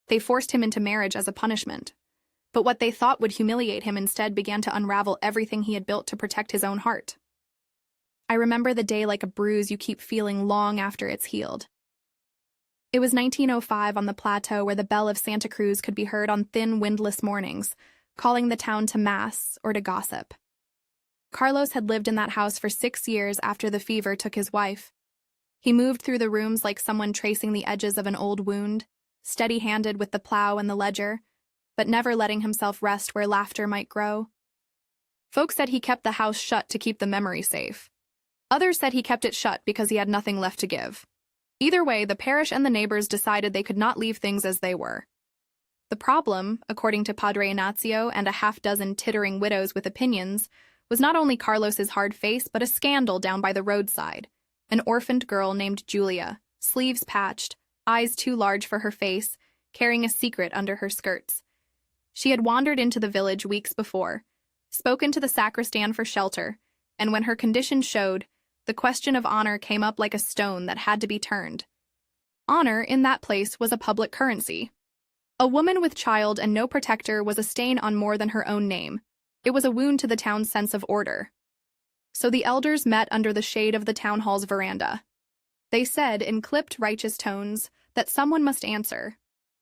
They forced him into marriage as a punishment. But what they thought would humiliate him instead began to unravel everything he had built to protect his own heart. I remember the day like a bruise you keep feeling long after it's healed. It was 1905 on the plateau where the bell of Santa Cruz could be heard on thin, windless mornings, calling the town to mass or to gossip. Carlos had lived in that house for 6 years after the fever took his wife. He moved through the rooms like someone tracing the edges of an old wound, steady-handed with the plow and the ledger, but never letting himself rest where laughter might grow. Folks said he kept the house shut to keep the memory safe. Others said he kept it shut because he had nothing left to give. Either way, the parish and the neighbors decided they could not leave things as they were. The problem, according to Padre Ignacio and a half-dozen tittering widows with opinions, was not only Carlos's hard face but a scandal down by the roadside. An orphaned girl named Julia, sleeves patched, eyes too large for her face, carrying a secret under her skirts. She had wandered into the village weeks before, spoken to the sacristan for shelter, and when her condition showed, the question of honor came up like a stone that had to be turned. Honor in that place was a public currency. A woman with child and no protector was a stain on more than her own name. It was a wound to the town's sense of order. So the elders met under the shade of the town hall's veranda. They said, in clipped, righteous tones, that someone must answer.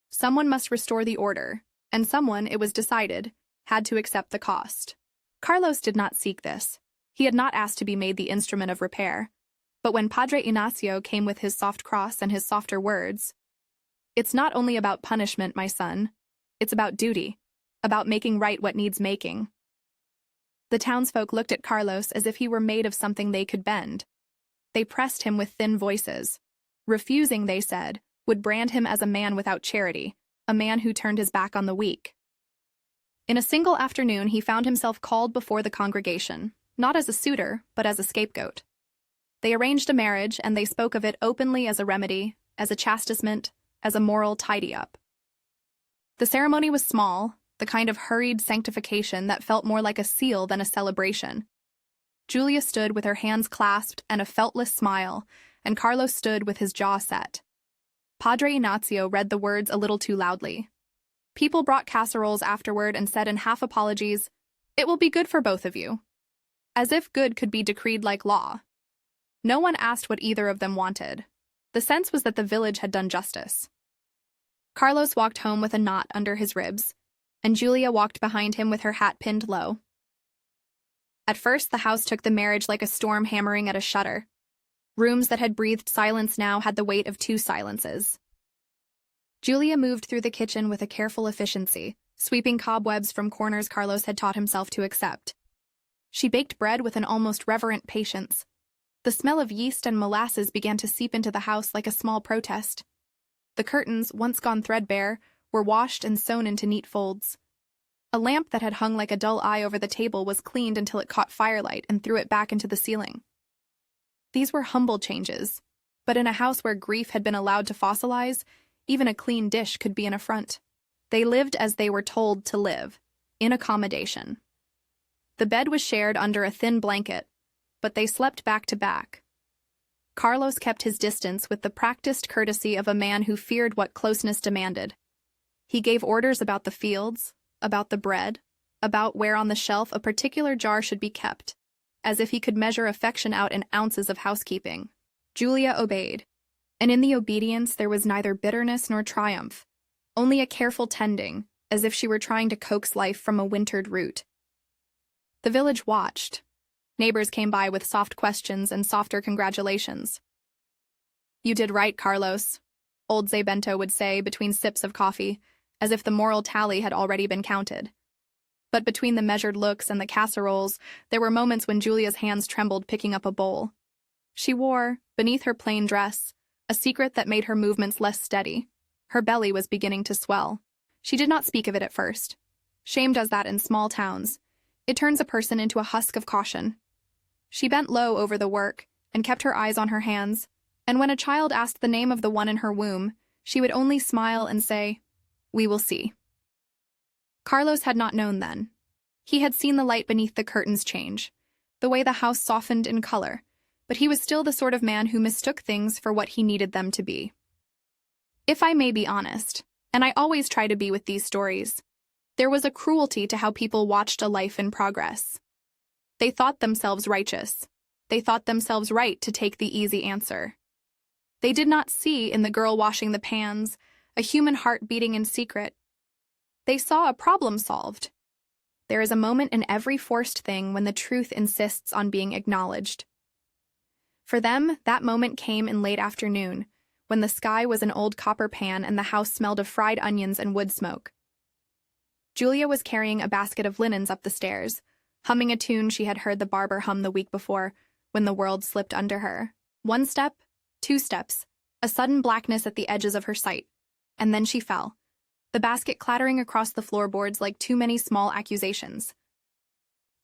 Someone must restore the order, and someone, it was decided, had to accept the cost. Carlos did not seek this. He had not asked to be made the instrument of repair. But when Padre Ignacio came with his soft cross and his softer words, "It's not only about punishment, my son. It's about duty, about making right what needs making." The townsfolk looked at Carlos as if he were made of something they could bend. They pressed him with thin voices. Refusing, they said, would brand him as a man without charity, a man who turned his back on the weak. In a single afternoon, he found himself called before the congregation, not as a suitor, but as a scapegoat. They arranged a marriage, and they spoke of it openly as a remedy, as a chastisement, as a moral tidy-up. The ceremony was small, the kind of hurried sanctification that felt more like a seal than a celebration. Julia stood with her hands clasped and a feltless smile, and Carlos stood with his jaw set. Padre Ignacio read the words a little too loudly. People brought casseroles afterward and said in half apologies, "It will be good for both of you." As if good could be decreed like law. No one asked what either of them wanted. The sense was that the village had done justice. Carlos walked home with a knot under his ribs, and Julia walked behind him with her hat pinned low. At first, the house took the marriage like a storm hammering at a shutter. Rooms that had breathed silence now had the weight of 2 silences. Julia moved through the kitchen with a careful efficiency, sweeping cobwebs from corners Carlos had taught himself to accept. She baked bread with an almost reverent patience. The smell of yeast and molasses began to seep into the house like a small protest. The curtains, once gone threadbare, were washed and sewn into neat folds. A lamp that had hung like a dull eye over the table was cleaned until it caught firelight and threw it back into the ceiling. These were humble changes, but in a house where grief had been allowed to fossilize, even a clean dish could be an affront. They lived as they were told to live, in accommodation. The bed was shared under a thin blanket, but they slept back to back. Carlos kept his distance with the practiced courtesy of a man who feared what closeness demanded. He gave orders about the fields, about the bread, about where on the shelf a particular jar should be kept, as if he could measure affection out in ounces of housekeeping. Julia obeyed, and in the obedience there was neither bitterness nor triumph, only a careful tending, as if she were trying to coax life from a wintered root. The village watched. Neighbors came by with soft questions and softer congratulations. "You did right, Carlos," old Zabento would say between sips of coffee, as if the moral tally had already been counted. But between the measured looks and the casseroles, there were moments when Julia's hands trembled picking up a bowl. She wore, beneath her plain dress, a secret that made her movements less steady. Her belly was beginning to swell. She did not speak of it at first. Shame does that in small towns. It turns a person into a husk of caution. She bent low over the work and kept her eyes on her hands, and when a child asked the name of the one in her womb, she would only smile and say, "We will see." Carlos had not known then. He had seen the light beneath the curtains change, the way the house softened in color, but he was still the sort of man who mistook things for what he needed them to be. If I may be honest, And I always try to be with these stories. There was a cruelty to how people watched a life in progress. They thought themselves righteous. They thought themselves right to take the easy answer. They did not see in the girl washing the pans a human heart beating in secret. They saw a problem solved. There is a moment in every forced thing when the truth insists on being acknowledged. For them, that moment came in late afternoon, when the sky was an old copper pan and the house smelled of fried onions and wood smoke. Julia was carrying a basket of linens up the stairs, humming a tune she had heard the barber hum the week before, when the world slipped under her. 1 step, 2 steps, a sudden blackness at the edges of her sight, and then she fell, the basket clattering across the floorboards like too many small accusations.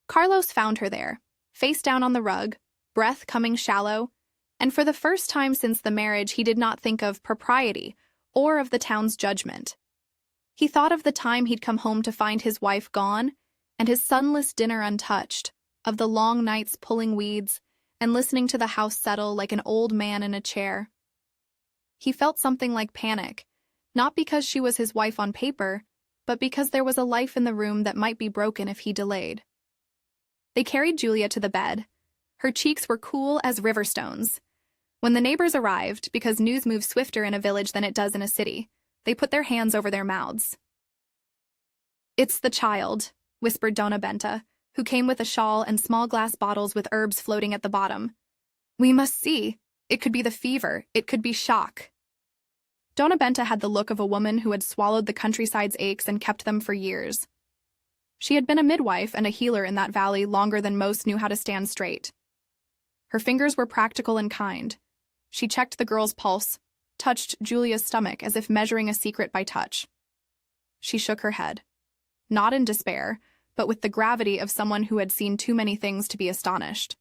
Carlos found her there, face down on the rug, breath coming shallow, and for the first time since the marriage he did not think of propriety or of the town's judgment. He thought of the time he'd come home to find his wife gone and his sunless dinner untouched, of the long nights pulling weeds and listening to the house settle like an old man in a chair. He felt something like panic, not because she was his wife on paper, but because there was a life in the room that might be broken if he delayed. They carried Julia to the bed. Her cheeks were cool as river stones. When the neighbors arrived, because news moves swifter in a village than it does in a city, they put their hands over their mouths. "It's the child," whispered Dona Benta, who came with a shawl and small glass bottles with herbs floating at the bottom. "We must see. It could be the fever. It could be shock." Dona Benta had the look of a woman who had swallowed the countryside's aches and kept them for years. She had been a midwife and a healer in that valley longer than most knew how to stand straight. Her fingers were practical and kind. She checked the girl's pulse, touched Julia's stomach as if measuring a secret by touch. She shook her head, not in despair, but with the gravity of someone who had seen too many things to be astonished.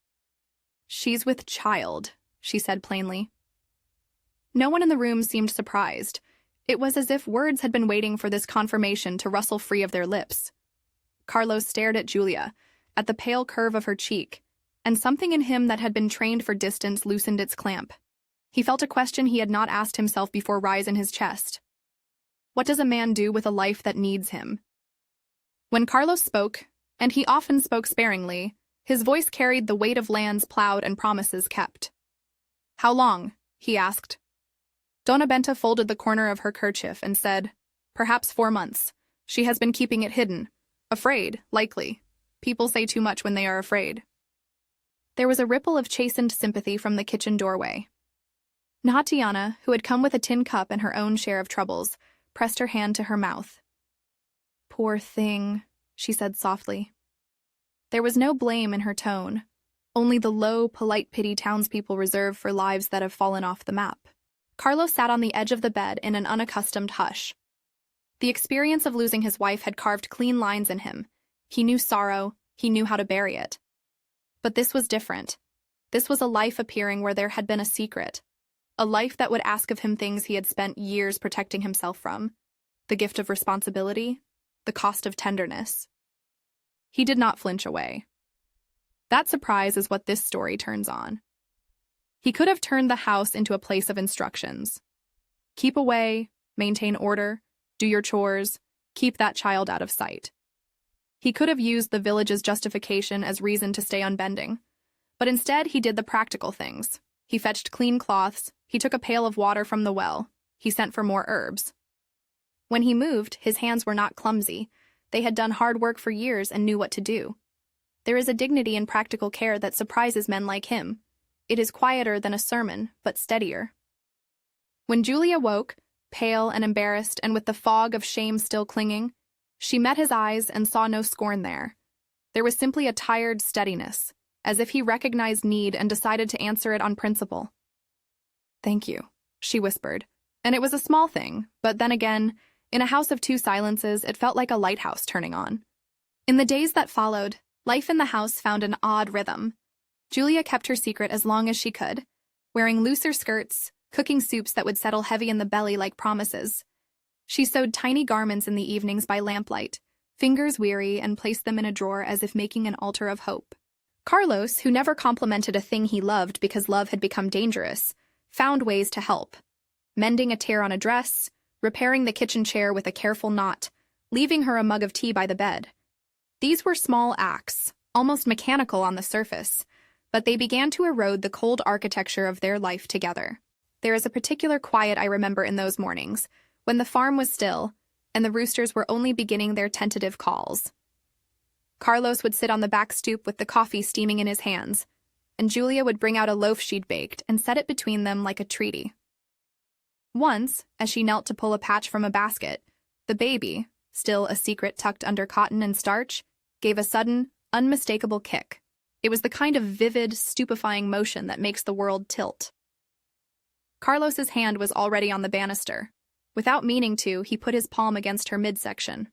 "She's with child," she said plainly. No one in the room seemed surprised. It was as if words had been waiting for this confirmation to rustle free of their lips. Carlos stared at Julia, at the pale curve of her cheek, and something in him that had been trained for distance loosened its clamp. He felt a question he had not asked himself before rise in his chest. What does a man do with a life that needs him? When Carlos spoke, and he often spoke sparingly, his voice carried the weight of lands plowed and promises kept. "How long?" he asked. Dona Benta folded the corner of her kerchief and said, "Perhaps 4 months. She has been keeping it hidden. Afraid, likely. People say too much when they are afraid." There was a ripple of chastened sympathy from the kitchen doorway. Natiana, who had come with a tin cup and her own share of troubles, pressed her hand to her mouth. "Poor thing," she said softly. There was no blame in her tone, only the low, polite pity townspeople reserve for lives that have fallen off the map. Carlos sat on the edge of the bed in an unaccustomed hush. The experience of losing his wife had carved clean lines in him. He knew sorrow, he knew how to bury it. But this was different. This was a life appearing where there had been a secret. A life that would ask of him things he had spent years protecting himself from. The gift of responsibility, the cost of tenderness. He did not flinch away. That surprise is what this story turns on. He could have turned the house into a place of instructions. Keep away, maintain order, do your chores, keep that child out of sight. He could have used the village's justification as reason to stay unbending, but instead he did the practical things. He fetched clean cloths, he took a pail of water from the well, he sent for more herbs. When he moved, his hands were not clumsy. They had done hard work for years and knew what to do. There is a dignity in practical care that surprises men like him. It is quieter than a sermon, but steadier. When Julia woke, pale and embarrassed and with the fog of shame still clinging, she met his eyes and saw no scorn there. There was simply a tired steadiness, as if he recognized need and decided to answer it on principle. "Thank you," she whispered, and it was a small thing, but then again, in a house of 2 silences, it felt like a lighthouse turning on. In the days that followed, life in the house found an odd rhythm. Julia kept her secret as long as she could, wearing looser skirts, cooking soups that would settle heavy in the belly like promises. She sewed tiny garments in the evenings by lamplight, fingers weary, and placed them in a drawer as if making an altar of hope. Carlos, who never complimented a thing he loved because love had become dangerous, found ways to help. Mending a tear on a dress, repairing the kitchen chair with a careful knot, leaving her a mug of tea by the bed. These were small acts, almost mechanical on the surface, but they began to erode the cold architecture of their life together. There is a particular quiet I remember in those mornings, when the farm was still, and the roosters were only beginning their tentative calls. Carlos would sit on the back stoop with the coffee steaming in his hands, and Julia would bring out a loaf she'd baked and set it between them like a treaty. Once, as she knelt to pull a patch from a basket, the baby, still a secret tucked under cotton and starch, gave a sudden, unmistakable kick. It was the kind of vivid, stupefying motion that makes the world tilt. Carlos's hand was already on the banister. Without meaning to, he put his palm against her midsection.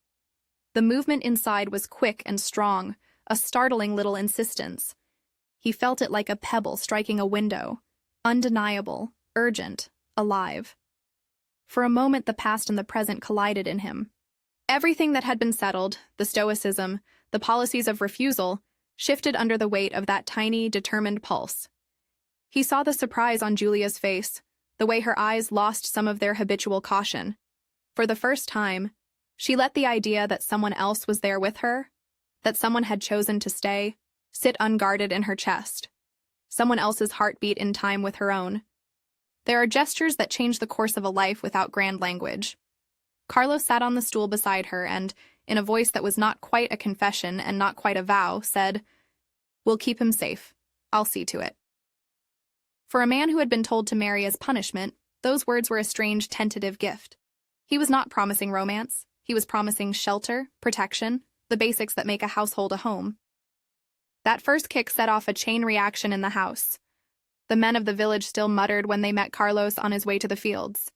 The movement inside was quick and strong, a startling little insistence. He felt it like a pebble striking a window, undeniable, urgent, alive. For a moment the past and the present collided in him. Everything that had been settled, the stoicism, the policies of refusal, shifted under the weight of that tiny, determined pulse. He saw the surprise on Julia's face, the way her eyes lost some of their habitual caution. For the first time, she let the idea that someone else was there with her, that someone had chosen to stay, sit unguarded in her chest. Someone else's heartbeat in time with her own. There are gestures that change the course of a life without grand language. Carlos sat on the stool beside her and, in a voice that was not quite a confession and not quite a vow, said, "We'll keep him safe. I'll see to it." For a man who had been told to marry as punishment, those words were a strange, tentative gift. He was not promising romance. He was promising shelter, protection, the basics that make a household a home. That first kick set off a chain reaction in the house. The men of the village still muttered when they met Carlos on his way to the fields.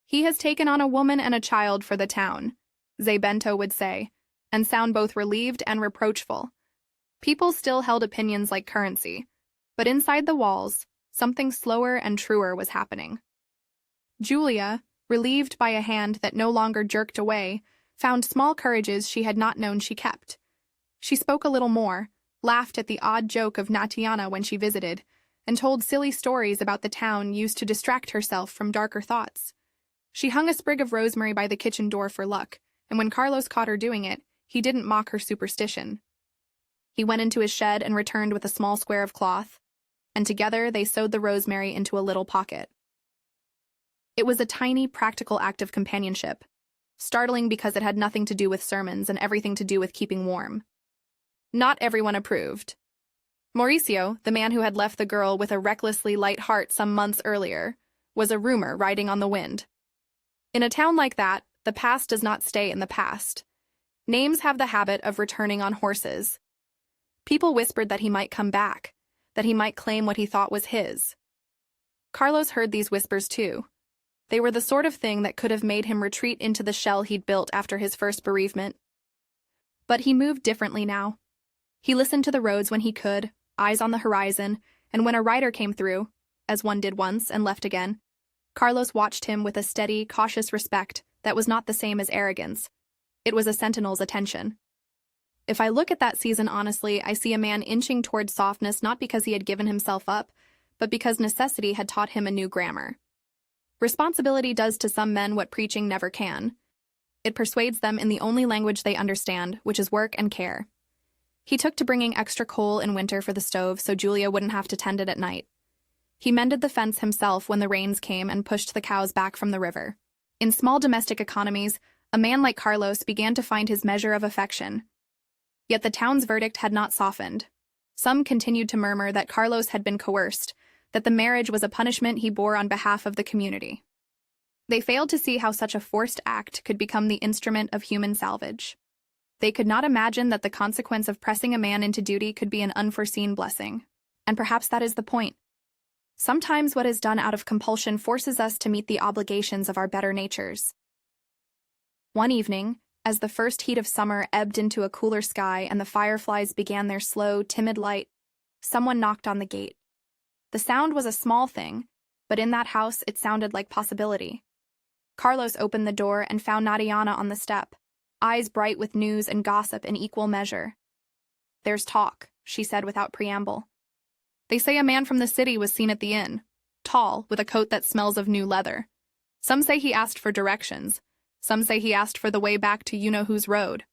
"He has taken on a woman and a child for the town," Zé Bento would say, and sound both relieved and reproachful. People still held opinions like currency, but inside the walls, something slower and truer was happening. Julia, relieved by a hand that no longer jerked away, found small courages she had not known she kept. She spoke a little more, laughed at the odd joke of Natiana when she visited, and told silly stories about the town used to distract herself from darker thoughts. She hung a sprig of rosemary by the kitchen door for luck, and when Carlos caught her doing it, he didn't mock her superstition. He went into his shed and returned with a small square of cloth, and together they sewed the rosemary into a little pocket. It was a tiny, practical act of companionship, startling because it had nothing to do with sermons and everything to do with keeping warm. Not everyone approved. Mauricio, the man who had left the girl with a recklessly light heart some months earlier, was a rumor riding on the wind. In a town like that, the past does not stay in the past. Names have the habit of returning on horses. People whispered that he might come back, that he might claim what he thought was his. Carlos heard these whispers too. They were the sort of thing that could have made him retreat into the shell he'd built after his first bereavement. But he moved differently now. He listened to the roads when he could, eyes on the horizon, and when a rider came through, as one did once and left again, Carlos watched him with a steady, cautious respect that was not the same as arrogance. It was a sentinel's attention. If I look at that season honestly, I see a man inching toward softness not because he had given himself up, but because necessity had taught him a new grammar. Responsibility does to some men what preaching never can. It persuades them in the only language they understand, which is work and care. He took to bringing extra coal in winter for the stove so Julia wouldn't have to tend it at night. He mended the fence himself when the rains came and pushed the cows back from the river. In small domestic economies, a man like Carlos began to find his measure of affection. Yet the town's verdict had not softened. Some continued to murmur that Carlos had been coerced, that the marriage was a punishment he bore on behalf of the community. They failed to see how such a forced act could become the instrument of human salvage. They could not imagine that the consequence of pressing a man into duty could be an unforeseen blessing. And perhaps that is the point. Sometimes what is done out of compulsion forces us to meet the obligations of our better natures. One evening, as the first heat of summer ebbed into a cooler sky and the fireflies began their slow, timid light, someone knocked on the gate. The sound was a small thing, but in that house it sounded like possibility. Carlos opened the door and found Nadiana on the step, eyes bright with news and gossip in equal measure. "There's talk," she said without preamble. "They say a man from the city was seen at the inn, tall, with a coat that smells of new leather. Some say he asked for directions. Some say he asked for the way back to you-know-whose road.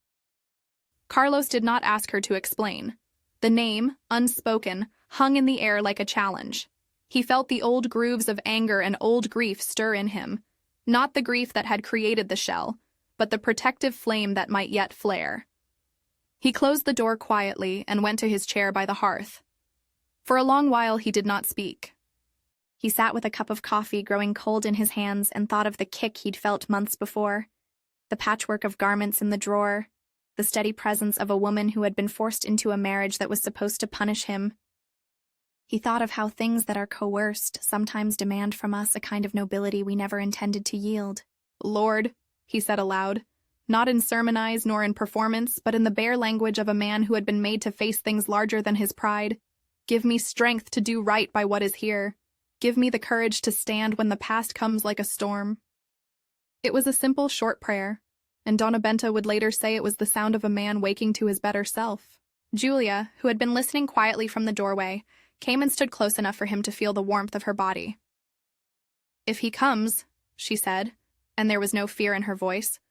Carlos did not ask her to explain. The name, unspoken, hung in the air like a challenge. He felt the old grooves of anger and old grief stir in him, not the grief that had created the shell, but the protective flame that might yet flare. He closed the door quietly and went to his chair by the hearth. For a long while he did not speak. He sat with a cup of coffee growing cold in his hands and thought of the kick he'd felt months before, the patchwork of garments in the drawer, the steady presence of a woman who had been forced into a marriage that was supposed to punish him. He thought of how things that are coerced sometimes demand from us a kind of nobility we never intended to yield. "Lord," he said aloud, not in sermonize nor in performance, but in the bare language of a man who had been made to face things larger than his pride, "give me strength to do right by what is here. Give me the courage to stand when the past comes like a storm." It was a simple, short prayer, and Donna Benta would later say it was the sound of a man waking to his better self. Julia, who had been listening quietly from the doorway, came and stood close enough for him to feel the warmth of her body. "If he comes," she said, and there was no fear in her voice,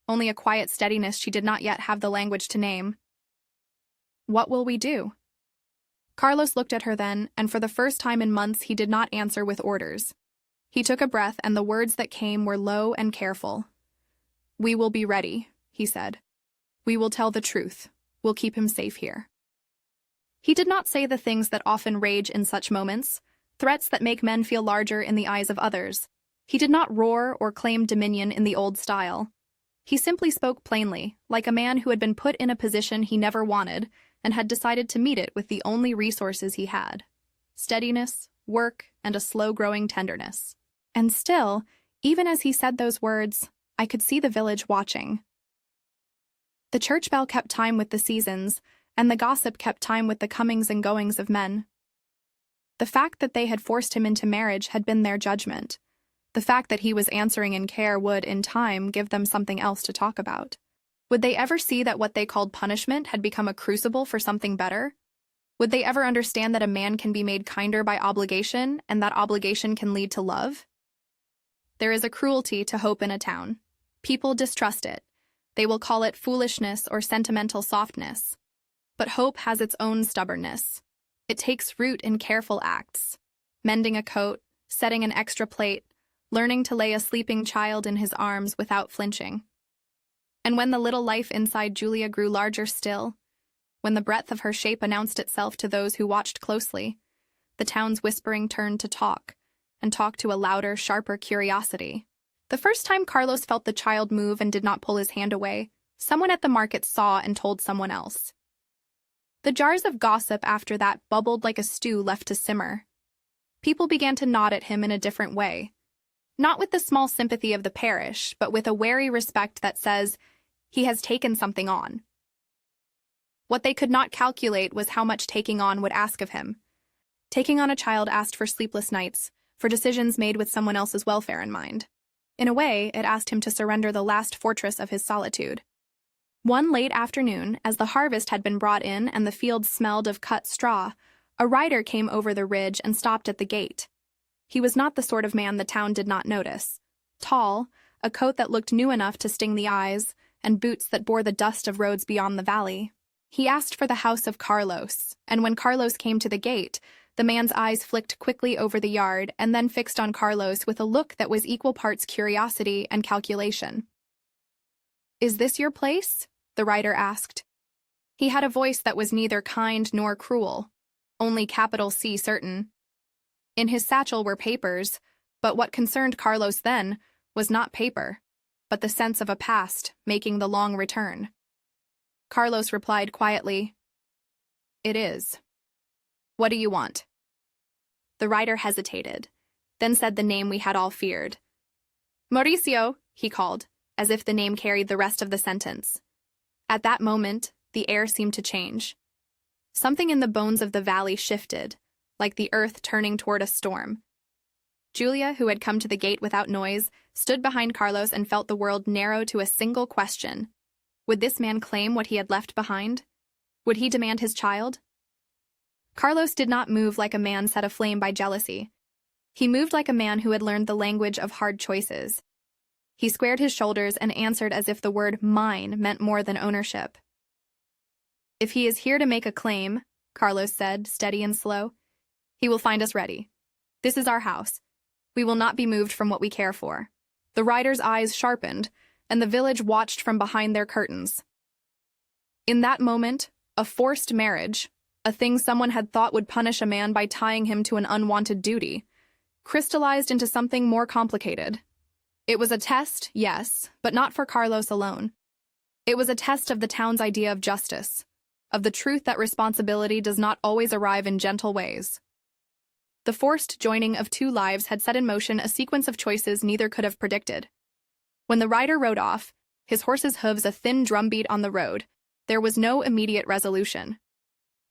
only a quiet steadiness she did not yet have the language to name. "What will we do?" Carlos looked at her then, and for the first time in months he did not answer with orders. He took a breath, and the words that came were low and careful. "We will be ready," he said. "We will tell the truth. We'll keep him safe here." He did not say the things that often rage in such moments, threats that make men feel larger in the eyes of others. He did not roar or claim dominion in the old style. He simply spoke plainly, like a man who had been put in a position he never wanted and had decided to meet it with the only resources he had: steadiness, work, and a slow-growing tenderness. And still, even as he said those words, I could see the village watching. The church bell kept time with the seasons, and the gossip kept time with the comings and goings of men. The fact that they had forced him into marriage had been their judgment. The fact that he was answering in care would, in time, give them something else to talk about. Would they ever see that what they called punishment had become a crucible for something better? Would they ever understand that a man can be made kinder by obligation, and that obligation can lead to love? There is a cruelty to hope in a town. People distrust it. They will call it foolishness or sentimental softness. But hope has its own stubbornness. It takes root in careful acts: mending a coat, setting an extra plate, learning to lay a sleeping child in his arms without flinching. And when the little life inside Julia grew larger still, when the breadth of her shape announced itself to those who watched closely, the town's whispering turned to talk, and talk to a louder, sharper curiosity. The first time Carlos felt the child move and did not pull his hand away, someone at the market saw and told someone else. The jars of gossip after that bubbled like a stew left to simmer. People began to nod at him in a different way. Not with the small sympathy of the parish, but with a wary respect that says, he has taken something on. What they could not calculate was how much taking on would ask of him. Taking on a child asked for sleepless nights, for decisions made with someone else's welfare in mind. In a way, it asked him to surrender the last fortress of his solitude. One late afternoon, as the harvest had been brought in and the fields smelled of cut straw, a rider came over the ridge and stopped at the gate. He was not the sort of man the town did not notice. Tall, a coat that looked new enough to sting the eyes, and boots that bore the dust of roads beyond the valley. He asked for the house of Carlos, and when Carlos came to the gate, the man's eyes flicked quickly over the yard and then fixed on Carlos with a look that was equal parts curiosity and calculation. "Is this your place?" the rider asked. He had a voice that was neither kind nor cruel, only capital C certain. In his satchel were papers, but what concerned Carlos then was not paper, but the sense of a past making the long return. Carlos replied quietly, "It is. What do you want?" The rider hesitated, then said the name we had all feared. "Mauricio," he called, as if the name carried the rest of the sentence. At that moment, the air seemed to change. Something in the bones of the valley shifted, like the earth turning toward a storm. Julia, who had come to the gate without noise, stood behind Carlos and felt the world narrow to a single question. Would this man claim what he had left behind? Would he demand his child? Carlos did not move like a man set aflame by jealousy. He moved like a man who had learned the language of hard choices. He squared his shoulders and answered as if the word mine meant more than ownership. "If he is here to make a claim," Carlos said, steady and slow, "he will find us ready. This is our house. We will not be moved from what we care for." The rider's eyes sharpened, and the village watched from behind their curtains. In that moment, a forced marriage, a thing someone had thought would punish a man by tying him to an unwanted duty, crystallized into something more complicated. It was a test, yes, but not for Carlos alone. It was a test of the town's idea of justice, of the truth that responsibility does not always arrive in gentle ways. The forced joining of two lives had set in motion a sequence of choices neither could have predicted. When the rider rode off, his horse's hooves a thin drumbeat on the road, there was no immediate resolution.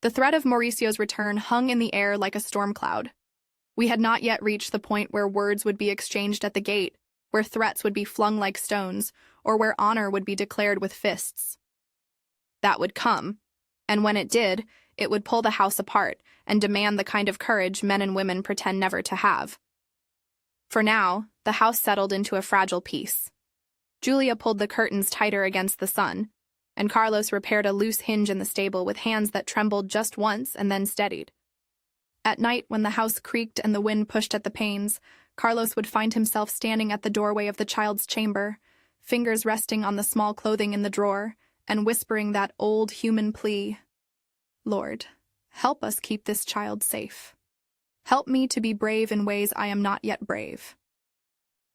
The threat of Mauricio's return hung in the air like a storm cloud. We had not yet reached the point where words would be exchanged at the gate, where threats would be flung like stones, or where honor would be declared with fists. That would come, and when it did, it would pull the house apart and demand the kind of courage men and women pretend never to have. For now, the house settled into a fragile peace. Julia pulled the curtains tighter against the sun, and Carlos repaired a loose hinge in the stable with hands that trembled just once and then steadied. At night, when the house creaked and the wind pushed at the panes, Carlos would find himself standing at the doorway of the child's chamber, fingers resting on the small clothing in the drawer, and whispering that old human plea, "Lord, help us keep this child safe. Help me to be brave in ways I am not yet brave."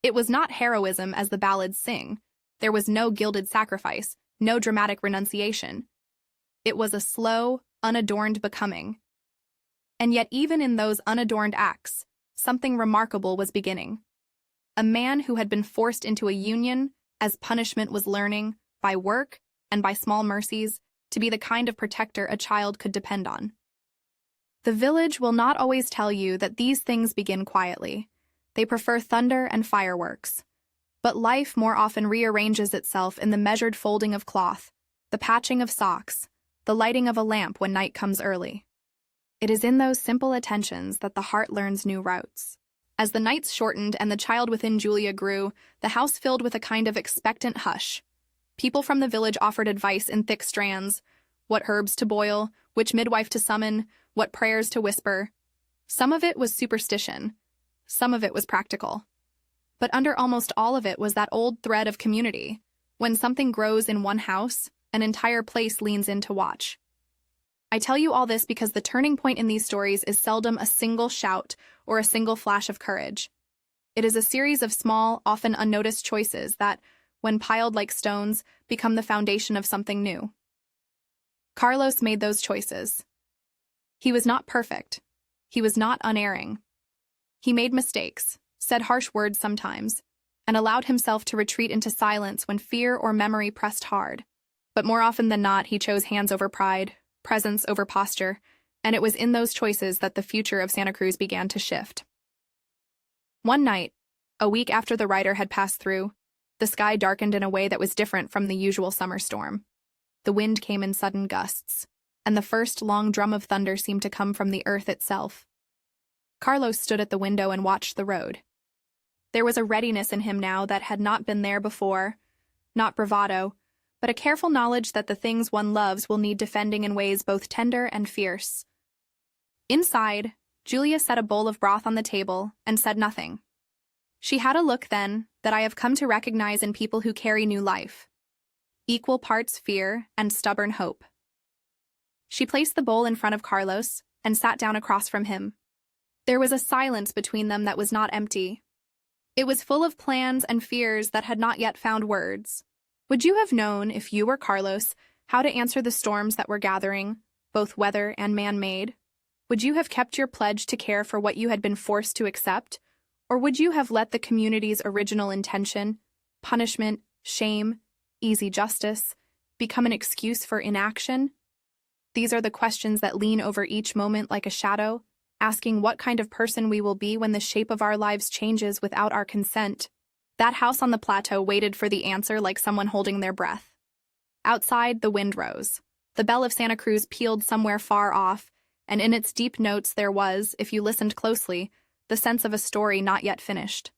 It was not heroism as the ballads sing. There was no gilded sacrifice, no dramatic renunciation. It was a slow, unadorned becoming. And yet even in those unadorned acts, something remarkable was beginning. A man who had been forced into a union as punishment was learning, by work and by small mercies, to be the kind of protector a child could depend on. The village will not always tell you that these things begin quietly. They prefer thunder and fireworks. But life more often rearranges itself in the measured folding of cloth, the patching of socks, the lighting of a lamp when night comes early. It is in those simple attentions that the heart learns new routes. As the nights shortened and the child within Julia grew, the house filled with a kind of expectant hush. People from the village offered advice in thick strands, what herbs to boil, which midwife to summon, what prayers to whisper. Some of it was superstition. Some of it was practical. But under almost all of it was that old thread of community. When something grows in one house, an entire place leans in to watch. I tell you all this because the turning point in these stories is seldom a single shout or a single flash of courage. It is a series of small, often unnoticed choices that, when piled like stones, become the foundation of something new. Carlos made those choices. He was not perfect. He was not unerring. He made mistakes, said harsh words sometimes, and allowed himself to retreat into silence when fear or memory pressed hard. But more often than not, he chose hands over pride, presence over posture, and it was in those choices that the future of Santa Cruz began to shift. One night, a week after the rider had passed through, the sky darkened in a way that was different from the usual summer storm. The wind came in sudden gusts, and the first long drum of thunder seemed to come from the earth itself. Carlos stood at the window and watched the road. There was a readiness in him now that had not been there before, not bravado, but a careful knowledge that the things one loves will need defending in ways both tender and fierce. Inside, Julia set a bowl of broth on the table and said nothing. She had a look then that I have come to recognize in people who carry new life. Equal parts fear and stubborn hope. She placed the bowl in front of Carlos and sat down across from him. There was a silence between them that was not empty. It was full of plans and fears that had not yet found words. Would you have known, if you were Carlos, how to answer the storms that were gathering, both weather and man-made? Would you have kept your pledge to care for what you had been forced to accept? Or would you have let the community's original intention, punishment, shame, easy justice, become an excuse for inaction? These are the questions that lean over each moment like a shadow, asking what kind of person we will be when the shape of our lives changes without our consent. That house on the plateau waited for the answer like someone holding their breath. Outside, the wind rose. The bell of Santa Cruz pealed somewhere far off, and in its deep notes there was, if you listened closely, the sense of a story not yet finished.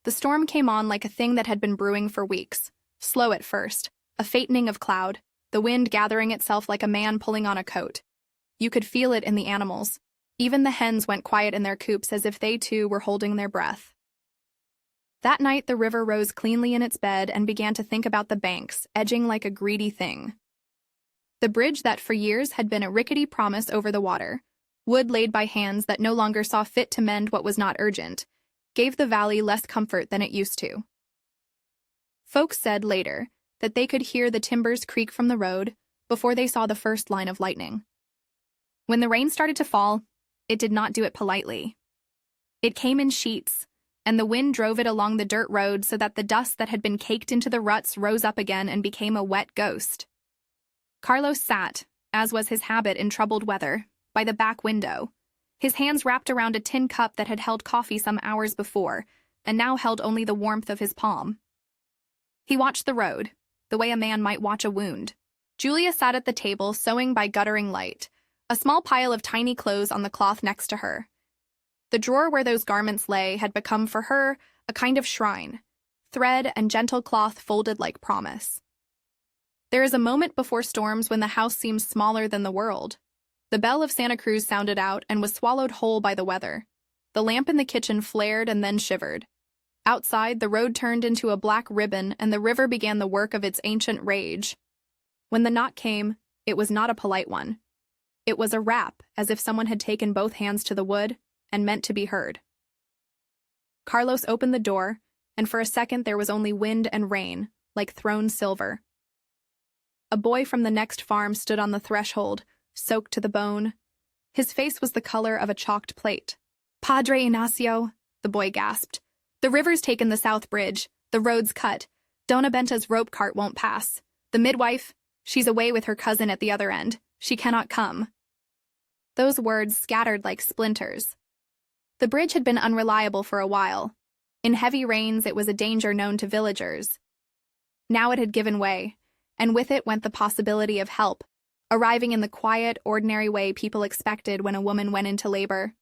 The storm came on like a thing that had been brewing for weeks, slow at first, a faintening of cloud, the wind gathering itself like a man pulling on a coat. You could feel it in the animals. Even the hens went quiet in their coops as if they too were holding their breath. That night the river rose cleanly in its bed and began to think about the banks, edging like a greedy thing. The bridge that for years had been a rickety promise over the water, wood laid by hands that no longer saw fit to mend what was not urgent, gave the valley less comfort than it used to. Folks said later that they could hear the timbers creak from the road before they saw the first line of lightning. When the rain started to fall, it did not do it politely. It came in sheets, and the wind drove it along the dirt road so that the dust that had been caked into the ruts rose up again and became a wet ghost. Carlos sat, as was his habit in troubled weather, by the back window, his hands wrapped around a tin cup that had held coffee some hours before, and now held only the warmth of his palm. He watched the road, the way a man might watch a wound. Julia sat at the table, sewing by guttering light, a small pile of tiny clothes on the cloth next to her. The drawer where those garments lay had become for her a kind of shrine, thread and gentle cloth folded like promise. There is a moment before storms when the house seems smaller than the world. The bell of Santa Cruz sounded out and was swallowed whole by the weather. The lamp in the kitchen flared and then shivered. Outside, the road turned into a black ribbon and the river began the work of its ancient rage. When the knock came, it was not a polite one. It was a rap, as if someone had taken both hands to the wood and meant to be heard. Carlos opened the door, and for a second there was only wind and rain, like thrown silver. A boy from the next farm stood on the threshold, soaked to the bone. His face was the color of a chalked plate. "Padre Ignacio," the boy gasped. "The river's taken the south bridge. The road's cut. Dona Benta's rope cart won't pass. The midwife, she's away with her cousin at the other end. She cannot come." Those words scattered like splinters. The bridge had been unreliable for a while. In heavy rains, it was a danger known to villagers. Now it had given way, and with it went the possibility of help, arriving in the quiet, ordinary way people expected when a woman went into labor.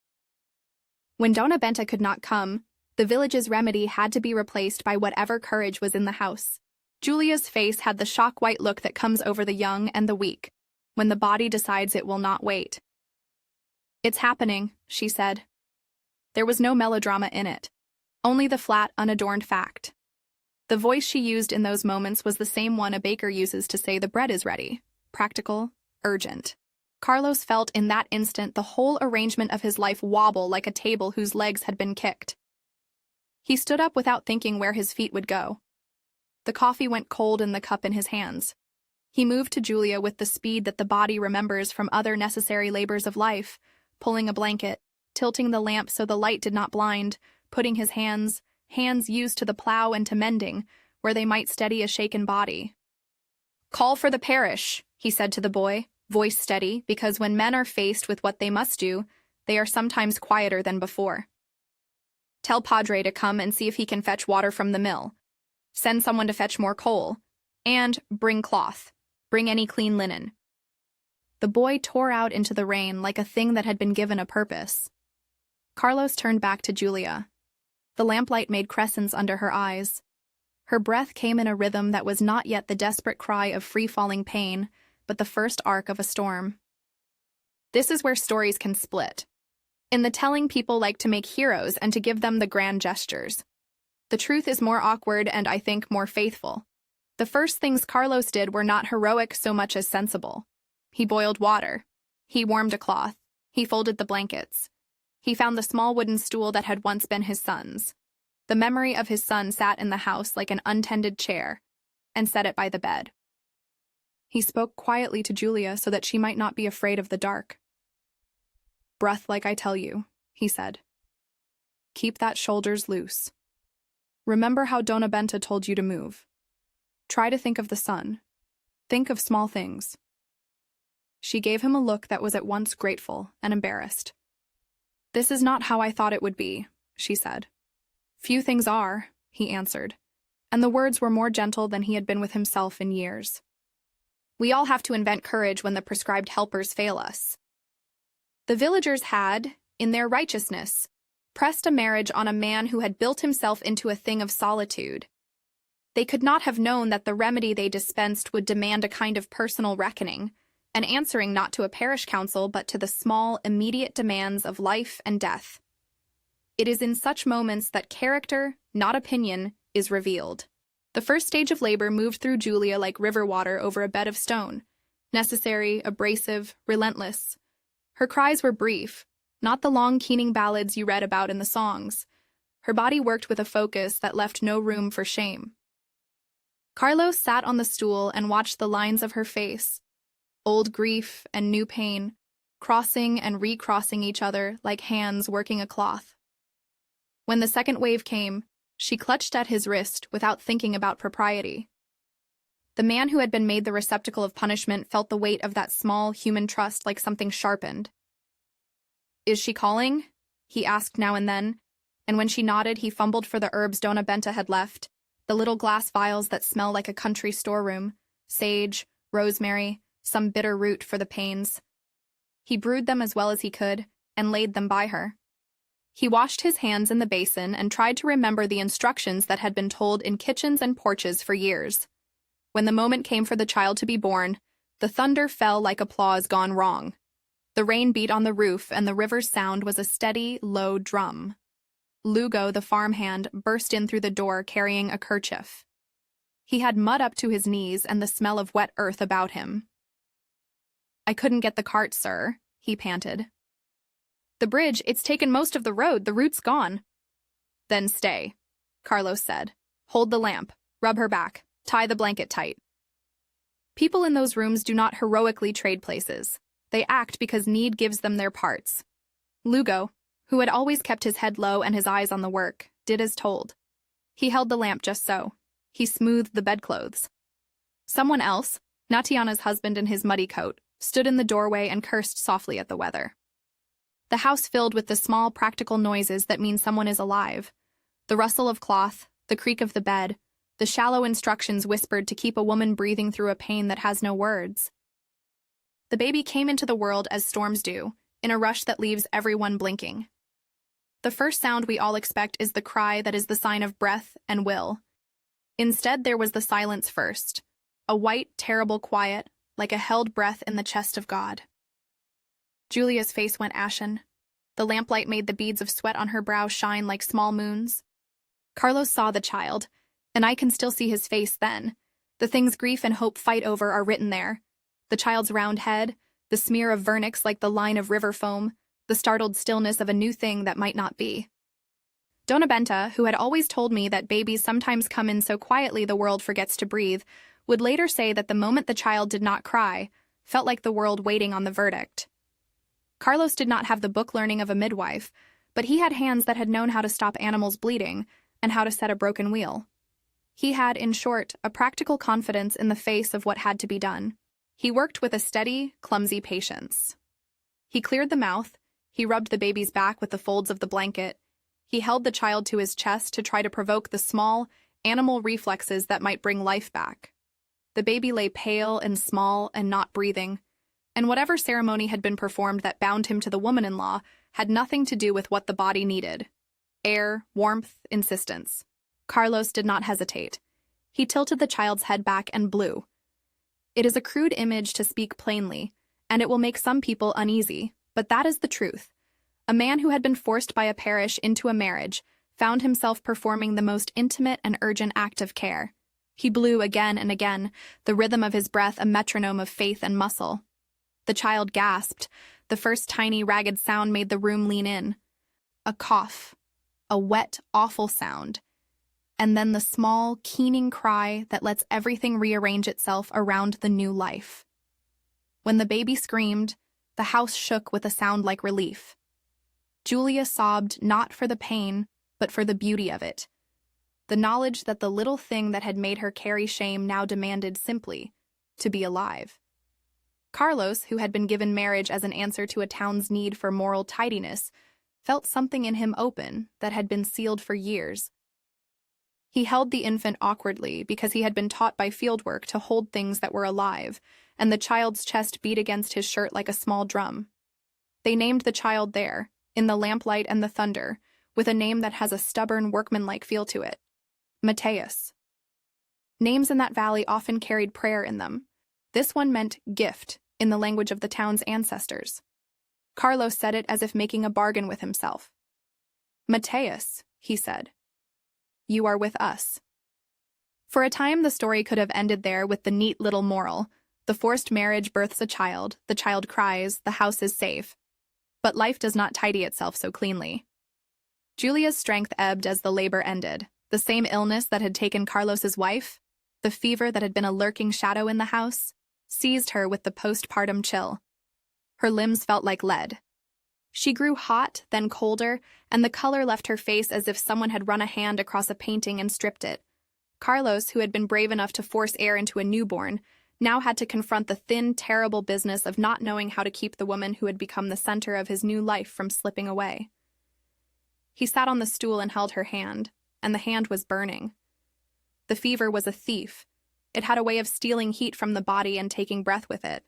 When Dona Benta could not come, the village's remedy had to be replaced by whatever courage was in the house. Julia's face had the shock-white look that comes over the young and the weak, when the body decides it will not wait. "It's happening," she said. There was no melodrama in it, only the flat, unadorned fact. The voice she used in those moments was the same one a baker uses to say the bread is ready, practical, urgent. Carlos felt in that instant the whole arrangement of his life wobble like a table whose legs had been kicked. He stood up without thinking where his feet would go. The coffee went cold in the cup in his hands. He moved to Julia with the speed that the body remembers from other necessary labors of life, pulling a blanket, tilting the lamp so the light did not blind, putting his hands used to the plow and to mending, where they might steady a shaken body. "Call for the parish," he said to the boy, voice steady, because when men are faced with what they must do, they are sometimes quieter than before. "Tell Padre to come and see if he can fetch water from the mill. Send someone to fetch more coal. And bring cloth. Bring any clean linen." The boy tore out into the rain like a thing that had been given a purpose. Carlos turned back to Julia. The lamplight made crescents under her eyes. Her breath came in a rhythm that was not yet the desperate cry of free-falling pain, but the first arc of a storm. This is where stories can split. In the telling, people like to make heroes and to give them the grand gestures. The truth is more awkward and, I think, more faithful. The first things Carlos did were not heroic so much as sensible. He boiled water. He warmed a cloth. He folded the blankets. He found the small wooden stool that had once been his son's. The memory of his son sat in the house like an untended chair, and set it by the bed. He spoke quietly to Julia so that she might not be afraid of the dark. "Breath like I tell you," he said. "Keep that shoulders loose. Remember how Dona Benta told you to move. Try to think of the sun. Think of small things." She gave him a look that was at once grateful and embarrassed. "This is not how I thought it would be," she said. "Few things are," he answered, and the words were more gentle than he had been with himself in years. "We all have to invent courage when the prescribed helpers fail us." The villagers had, in their righteousness, pressed a marriage on a man who had built himself into a thing of solitude. They could not have known that the remedy they dispensed would demand a kind of personal reckoning, an answering not to a parish council but to the small, immediate demands of life and death. It is in such moments that character, not opinion, is revealed. The first stage of labor moved through Julia like river water over a bed of stone, necessary, abrasive, relentless. Her cries were brief, not the long keening ballads you read about in the songs. Her body worked with a focus that left no room for shame. Carlos sat on the stool and watched the lines of her face, old grief and new pain, crossing and recrossing each other like hands working a cloth. When the second wave came, she clutched at his wrist without thinking about propriety. The man who had been made the receptacle of punishment felt the weight of that small human trust like something sharpened. "Is she calling?" he asked now and then, and when she nodded, he fumbled for the herbs Dona Benta had left, the little glass vials that smell like a country storeroom, sage, rosemary, some bitter root for the pains. He brewed them as well as he could and laid them by her. He washed his hands in the basin and tried to remember the instructions that had been told in kitchens and porches for years. When the moment came for the child to be born, the thunder fell like applause gone wrong. The rain beat on the roof, and the river's sound was a steady, low drum. Lugo, the farmhand, burst in through the door carrying a kerchief. He had mud up to his knees and the smell of wet earth about him. "I couldn't get the cart, sir," he panted. "The bridge, it's taken most of the road, the route's gone." "Then stay," Carlos said. "Hold the lamp, rub her back, tie the blanket tight." People in those rooms do not heroically trade places. They act because need gives them their parts. Lugo, who had always kept his head low and his eyes on the work, did as told. He held the lamp just so. He smoothed the bedclothes. Someone else, Natiana's husband in his muddy coat, stood in the doorway and cursed softly at the weather. The house filled with the small, practical noises that mean someone is alive. The rustle of cloth, the creak of the bed, the shallow instructions whispered to keep a woman breathing through a pain that has no words. The baby came into the world as storms do, in a rush that leaves everyone blinking. The first sound we all expect is the cry that is the sign of breath and will. Instead, there was the silence first, a white, terrible quiet, like a held breath in the chest of God. Julia's face went ashen. The lamplight made the beads of sweat on her brow shine like small moons. Carlos saw the child, and I can still see his face then. The things grief and hope fight over are written there. The child's round head, the smear of vernix like the line of river foam, the startled stillness of a new thing that might not be. Dona Benta, who had always told me that babies sometimes come in so quietly the world forgets to breathe, would later say that the moment the child did not cry felt like the world waiting on the verdict. Carlos did not have the book learning of a midwife, but he had hands that had known how to stop animals bleeding and how to set a broken wheel. He had, in short, a practical confidence in the face of what had to be done. He worked with a steady, clumsy patience. He cleared the mouth, he rubbed the baby's back with the folds of the blanket, he held the child to his chest to try to provoke the small, animal reflexes that might bring life back. The baby lay pale and small and not breathing, and whatever ceremony had been performed that bound him to the woman-in-law had nothing to do with what the body needed. Air, warmth, insistence. Carlos did not hesitate. He tilted the child's head back and blew. It is a crude image to speak plainly, and it will make some people uneasy, but that is the truth. A man who had been forced by a parish into a marriage found himself performing the most intimate and urgent act of care. He blew again and again, the rhythm of his breath a metronome of faith and muscle. The child gasped. The first tiny, ragged sound made the room lean in. A cough. A wet, awful sound. And then the small, keening cry that lets everything rearrange itself around the new life. When the baby screamed, the house shook with a sound like relief. Julia sobbed not for the pain, but for the beauty of it. The knowledge that the little thing that had made her carry shame now demanded simply to be alive. Carlos, who had been given marriage as an answer to a town's need for moral tidiness, felt something in him open that had been sealed for years. He held the infant awkwardly because he had been taught by fieldwork to hold things that were alive, and the child's chest beat against his shirt like a small drum. They named the child there, in the lamplight and the thunder, with a name that has a stubborn, workmanlike feel to it. Mateus. Names in that valley often carried prayer in them. This one meant gift in the language of the town's ancestors. Carlos said it as if making a bargain with himself. Mateus, he said, you are with us. For a time, the story could have ended there with the neat little moral. The forced marriage births a child, the child cries, the house is safe. But life does not tidy itself so cleanly. Julia's strength ebbed as the labor ended. The same illness that had taken Carlos's wife, the fever that had been a lurking shadow in the house, seized her with the postpartum chill. Her limbs felt like lead. She grew hot, then colder, and the color left her face as if someone had run a hand across a painting and stripped it. Carlos, who had been brave enough to force air into a newborn, now had to confront the thin, terrible business of not knowing how to keep the woman who had become the center of his new life from slipping away. He sat on the stool and held her hand, and the hand was burning. The fever was a thief. It had a way of stealing heat from the body and taking breath with it.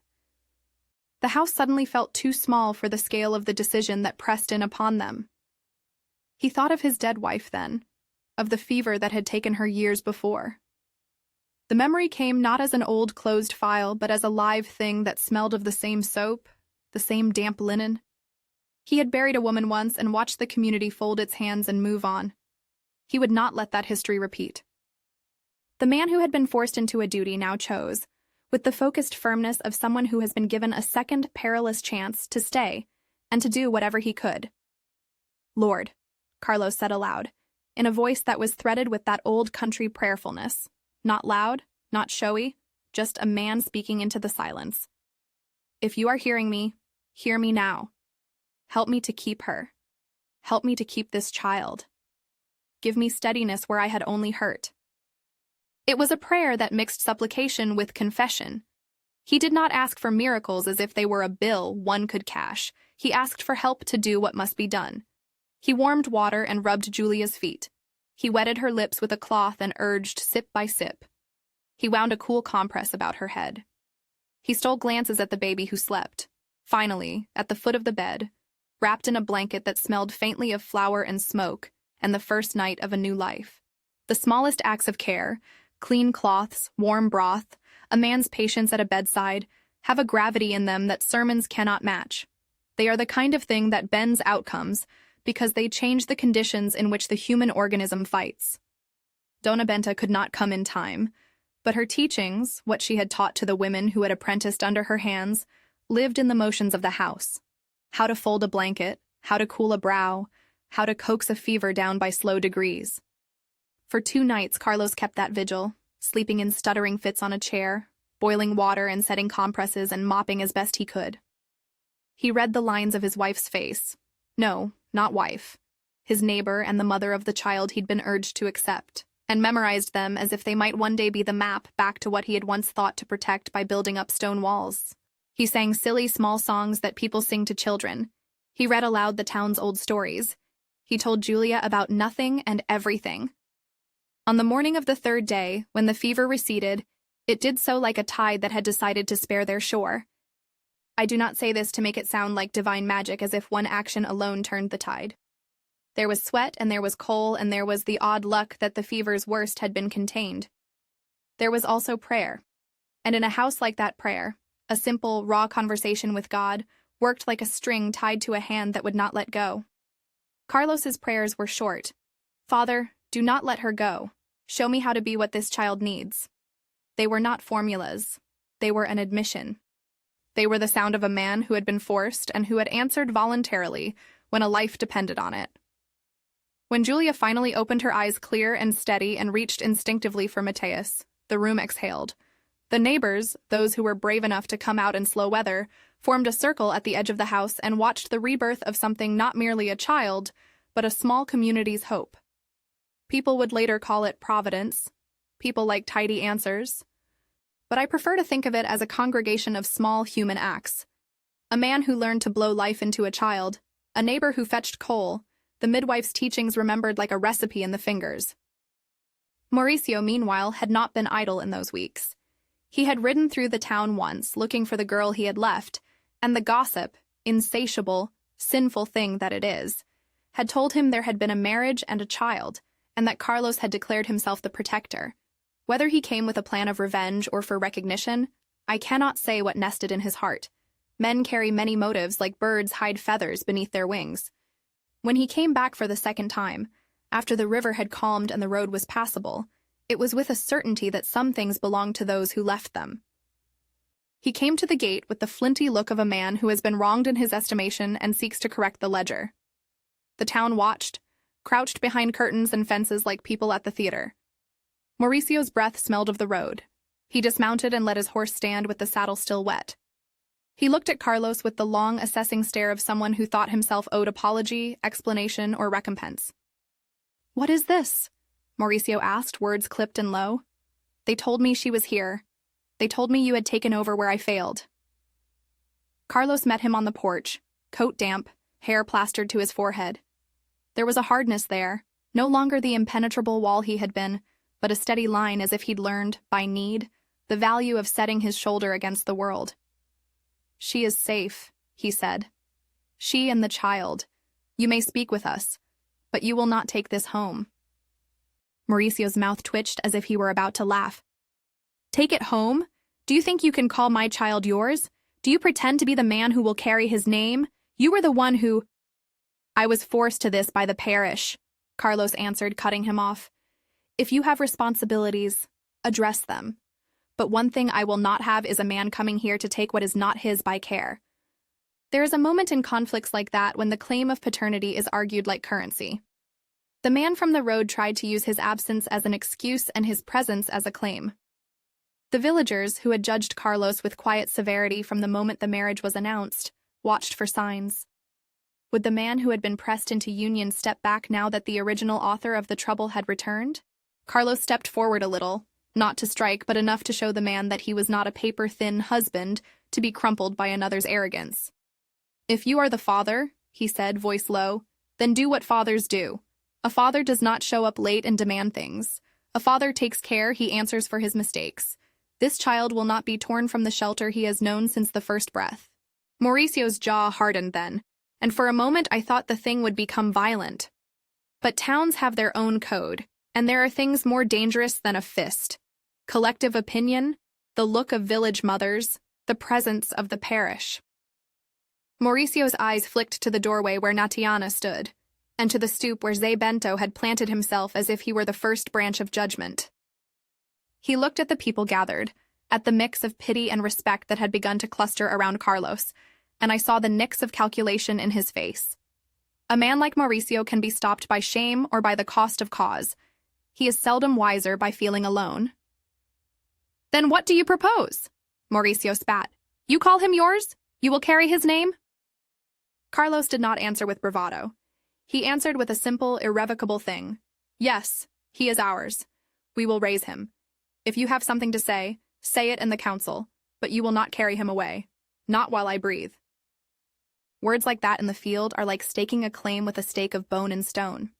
The house suddenly felt too small for the scale of the decision that pressed in upon them. He thought of his dead wife then, of the fever that had taken her years before. The memory came not as an old closed file, but as a live thing that smelled of the same soap, the same damp linen. He had buried a woman once and watched the community fold its hands and move on. He would not let that history repeat. The man who had been forced into a duty now chose, with the focused firmness of someone who has been given a second perilous chance to stay and to do whatever he could. Lord, Carlos said aloud, in a voice that was threaded with that old country prayerfulness, not loud, not showy, just a man speaking into the silence. If you are hearing me, hear me now. Help me to keep her. Help me to keep this child. Give me steadiness where I had only hurt. It was a prayer that mixed supplication with confession. He did not ask for miracles as if they were a bill one could cash. He asked for help to do what must be done. He warmed water and rubbed Julia's feet. He wetted her lips with a cloth and urged sip by sip. He wound a cool compress about her head. He stole glances at the baby who slept. Finally, at the foot of the bed, wrapped in a blanket that smelled faintly of flour and smoke, and the first night of a new life. The smallest acts of care, clean cloths, warm broth, a man's patience at a bedside, have a gravity in them that sermons cannot match. They are the kind of thing that bends outcomes because they change the conditions in which the human organism fights. Dona Benta could not come in time, but her teachings, what she had taught to the women who had apprenticed under her hands, lived in the motions of the house. How to fold a blanket, how to cool a brow, how to coax a fever down by slow degrees. For 2 nights, Carlos kept that vigil, sleeping in stuttering fits on a chair, boiling water and setting compresses and mopping as best he could. He read the lines of his wife's face. No, not wife. His neighbor and the mother of the child he'd been urged to accept, and memorized them as if they might one day be the map back to what he had once thought to protect by building up stone walls. He sang silly, small songs that people sing to children. He read aloud the town's old stories. He told Julia about nothing and everything. On the morning of the 3rd day, when the fever receded, it did so like a tide that had decided to spare their shore. I do not say this to make it sound like divine magic as if one action alone turned the tide. There was sweat and there was coal and there was the odd luck that the fever's worst had been contained. There was also prayer. And in a house like that, prayer, a simple, raw conversation with God, worked like a string tied to a hand that would not let go. Carlos's prayers were short. Father, do not let her go. Show me how to be what this child needs. They were not formulas. They were an admission. They were the sound of a man who had been forced and who had answered voluntarily when a life depended on it. When Julia finally opened her eyes clear and steady and reached instinctively for Mateus, the room exhaled. The neighbors, those who were brave enough to come out in slow weather, formed a circle at the edge of the house and watched the rebirth of something not merely a child, but a small community's hope. People would later call it providence. People like tidy answers. But I prefer to think of it as a congregation of small human acts. A man who learned to blow life into a child, a neighbor who fetched coal, the midwife's teachings remembered like a recipe in the fingers. Mauricio, meanwhile, had not been idle in those weeks. He had ridden through the town once, looking for the girl he had left, and the gossip, insatiable, sinful thing that it is, had told him there had been a marriage and a child, and that Carlos had declared himself the protector. Whether he came with a plan of revenge or for recognition, I cannot say what nested in his heart. Men carry many motives like birds hide feathers beneath their wings. When he came back for the second time, after the river had calmed and the road was passable, it was with a certainty that some things belonged to those who left them. He came to the gate with the flinty look of a man who has been wronged in his estimation and seeks to correct the ledger. The town watched, crouched behind curtains and fences like people at the theater. Mauricio's breath smelled of the road. He dismounted and let his horse stand with the saddle still wet. He looked at Carlos with the long, assessing stare of someone who thought himself owed apology, explanation, or recompense. "What is this?" Mauricio asked, words clipped and low. "They told me she was here. They told me you had taken over where I failed." Carlos met him on the porch, coat damp, hair plastered to his forehead. There was a hardness there, no longer the impenetrable wall he had been, but a steady line as if he'd learned, by need, the value of setting his shoulder against the world. "She is safe," he said. "She and the child. You may speak with us, but you will not take this home." Mauricio's mouth twitched as if he were about to laugh. "Take it home? Do you think you can call my child yours? Do you pretend to be the man who will carry his name? You were the one who—" "I was forced to this by the parish," Carlos answered, cutting him off. "If you have responsibilities, address them. But one thing I will not have is a man coming here to take what is not his by care." There is a moment in conflicts like that when the claim of paternity is argued like currency. The man from the road tried to use his absence as an excuse and his presence as a claim. The villagers, who had judged Carlos with quiet severity from the moment the marriage was announced, watched for signs. Would the man who had been pressed into union step back now that the original author of the trouble had returned? Carlos stepped forward a little, not to strike, but enough to show the man that he was not a paper-thin husband to be crumpled by another's arrogance. "If you are the father," he said, voice low, "then do what fathers do. A father does not show up late and demand things. A father takes care, he answers for his mistakes. This child will not be torn from the shelter he has known since the first breath." Mauricio's jaw hardened then, and for a moment I thought the thing would become violent. But towns have their own code, and there are things more dangerous than a fist. Collective opinion, the look of village mothers, the presence of the parish. Mauricio's eyes flicked to the doorway where Natiana stood, and to the stoop where Zé Bento had planted himself as if he were the first branch of judgment. He looked at the people gathered, at the mix of pity and respect that had begun to cluster around Carlos, and I saw the nicks of calculation in his face. A man like Mauricio can be stopped by shame or by the cost of cause. He is seldom wiser by feeling alone. "Then what do you propose?" Mauricio spat. "You call him yours? You will carry his name?" Carlos did not answer with bravado. He answered with a simple, irrevocable thing. "Yes, he is ours. We will raise him. If you have something to say it in the council, but you will not carry him away. Not while I breathe." Words like that in the field are like staking a claim with a stake of bone and stone.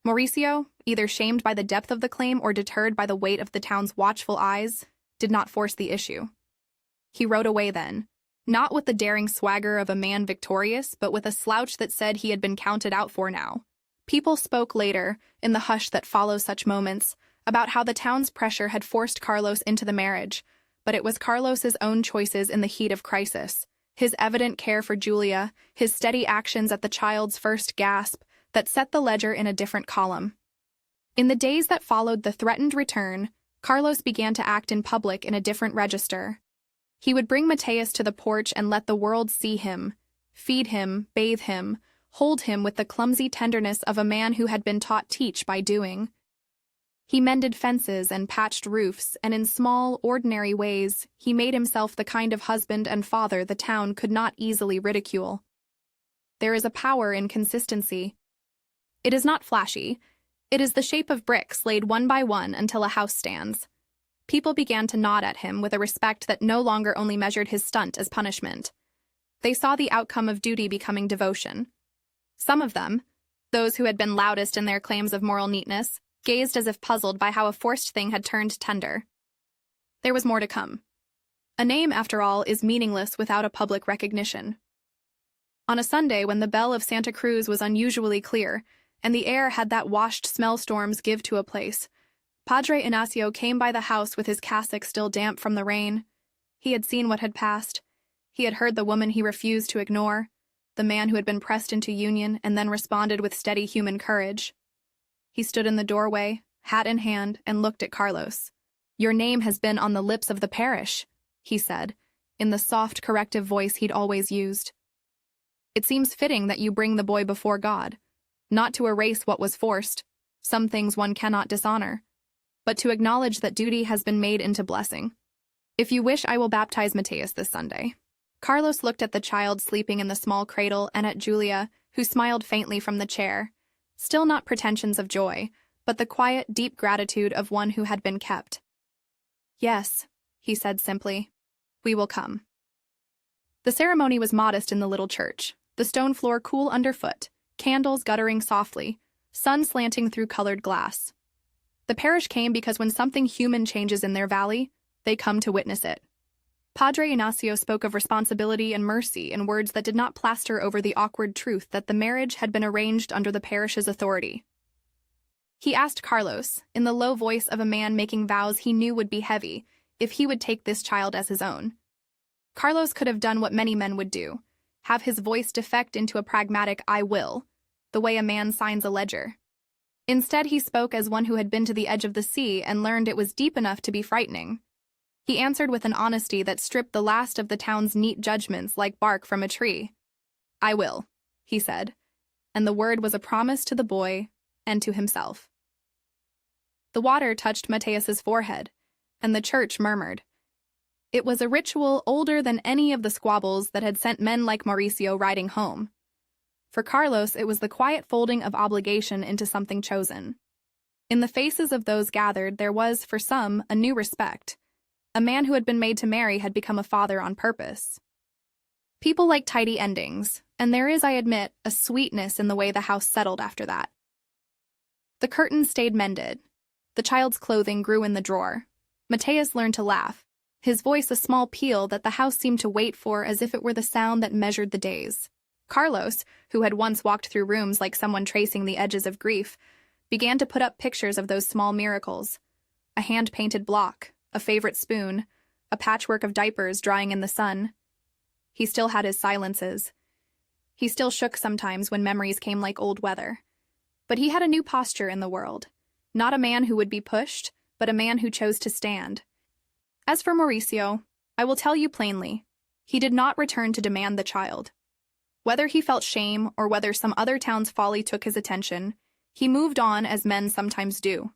Mauricio, either shamed by the depth of the claim or deterred by the weight of the town's watchful eyes, did not force the issue. He rode away then, not with the daring swagger of a man victorious, but with a slouch that said he had been counted out for now. People spoke later, in the hush that follows such moments, about how the town's pressure had forced Carlos into the marriage, but it was Carlos's own choices in the heat of crisis, his evident care for Julia, his steady actions at the child's first gasp, that set the ledger in a different column. In the days that followed the threatened return, Carlos began to act in public in a different register. He would bring Mateus to the porch and let the world see him, feed him, bathe him, hold him with the clumsy tenderness of a man who had been taught teach by doing. He mended fences and patched roofs, and in small, ordinary ways, he made himself the kind of husband and father the town could not easily ridicule. There is a power in consistency. It is not flashy. It is the shape of bricks laid one by one until a house stands. People began to nod at him with a respect that no longer only measured his stunt as punishment. They saw the outcome of duty becoming devotion. Some of them, those who had been loudest in their claims of moral neatness, gazed as if puzzled by how a forced thing had turned tender. There was more to come. A name, after all, is meaningless without a public recognition. On a Sunday when the bell of Santa Cruz was unusually clear, and the air had that washed smell storms give to a place, Padre Ignacio came by the house with his cassock still damp from the rain. He had seen what had passed. He had heard the woman he refused to ignore, the man who had been pressed into union and then responded with steady human courage. He stood in the doorway, hat in hand, and looked at Carlos. "Your name has been on the lips of the parish," he said, in the soft, corrective voice he'd always used. "It seems fitting that you bring the boy before God, not to erase what was forced, some things one cannot dishonor, but to acknowledge that duty has been made into blessing. If you wish, I will baptize Mateus this Sunday." Carlos looked at the child sleeping in the small cradle and at Julia, who smiled faintly from the chair, still not pretensions of joy, but the quiet, deep gratitude of one who had been kept. "Yes," he said simply, "we will come." The ceremony was modest in the little church, the stone floor cool underfoot, candles guttering softly, sun slanting through colored glass. The parish came because when something human changes in their valley, they come to witness it. Padre Ignacio spoke of responsibility and mercy in words that did not plaster over the awkward truth that the marriage had been arranged under the parish's authority. He asked Carlos, in the low voice of a man making vows he knew would be heavy, if he would take this child as his own. Carlos could have done what many men would do, have his voice defect into a pragmatic "I will," the way a man signs a ledger. Instead, he spoke as one who had been to the edge of the sea and learned it was deep enough to be frightening. He answered with an honesty that stripped the last of the town's neat judgments like bark from a tree. "I will," he said, and the word was a promise to the boy and to himself. The water touched Mateus's forehead, and the church murmured. It was a ritual older than any of the squabbles that had sent men like Mauricio riding home. For Carlos, it was the quiet folding of obligation into something chosen. In the faces of those gathered, there was, for some, a new respect. A man who had been made to marry had become a father on purpose. People like tidy endings, and there is, I admit, a sweetness in the way the house settled after that. The curtains stayed mended. The child's clothing grew in the drawer. Mateus learned to laugh, his voice a small peal that the house seemed to wait for as if it were the sound that measured the days. Carlos, who had once walked through rooms like someone tracing the edges of grief, began to put up pictures of those small miracles. A hand-painted block, a favorite spoon, a patchwork of diapers drying in the sun. He still had his silences. He still shook sometimes when memories came like old weather. But he had a new posture in the world. Not a man who would be pushed, but a man who chose to stand. As for Mauricio, I will tell you plainly, he did not return to demand the child. Whether he felt shame or whether some other town's folly took his attention, he moved on as men sometimes do.